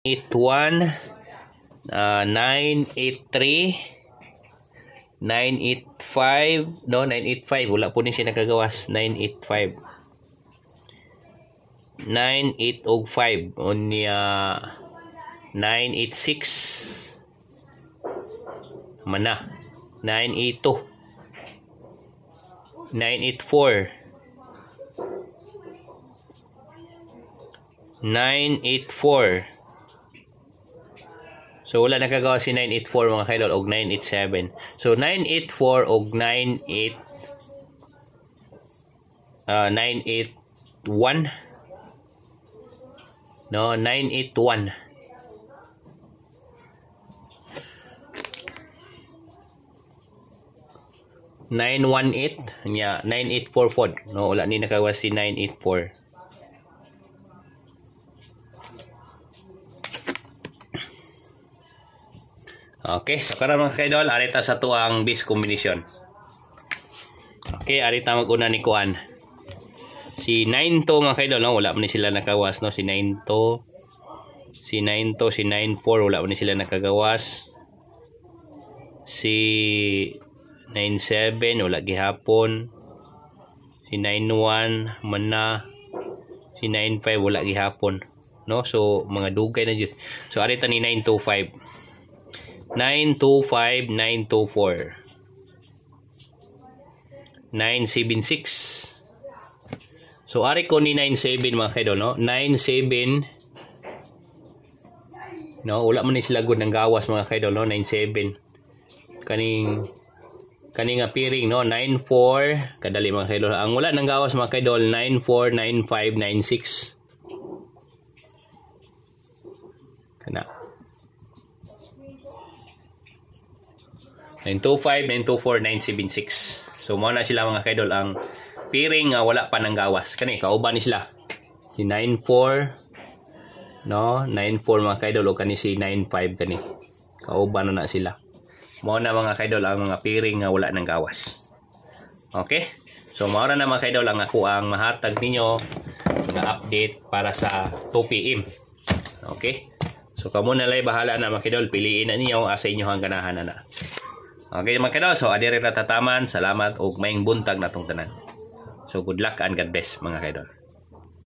981, 983, 985, no, 985, wala po ni siya nakagawas. 985, 9805, unya 986, mana 982, 984, 984. So wala nakagawa si 984 mga kaidol og 987. So 984 og 981. No, 981. Nya 984 no, wala ni nakagawa si 984. Okay, so karon mga kaidol, arita sa tuang bis combination. Okay, arita mag-una ni kuan. Si 9 to mga kaidol, no, wala man ni sila nakawas, no, si 9 to. Si 9 to, si 94 wala man ni sila nakagawas. Si 97 wala gihapon. Si 91 man na. Si 95 wala gihapon, no? So mga dugay na jud. So arita ni 925. 925, 924, 976. So ari ko ni 97 mga kaidol, no? 97, no, wala man ni sila gud nang gawas mga kaidol, no? 97 kaning appearing, no? 94 kadali mga kaidol. Ang wala nang gawas mga kaidol 94, 95, 96 kana 925, 924, 976. So mo na sila mga kaidol ang piring nga wala pa nang gawas. Kani kauban ni sila. Si 94, no, 94 mga kaidol o kani si 95 kani. Kauban na sila. Mo na mga kaidol ang mga piring nga wala nang gawas. Okay? So mao na mga kaidol ang ako ang mahatag ninyo na update para sa 2 PM. Okay? So kamo na lay bahala na mga kaidol, piliin na ninyo asa inyo ang ganahan na. Okay mga kaidol, so adire na tataman. Salamat og maayong buntag natong tanan. So good luck and God bless mga kaidol.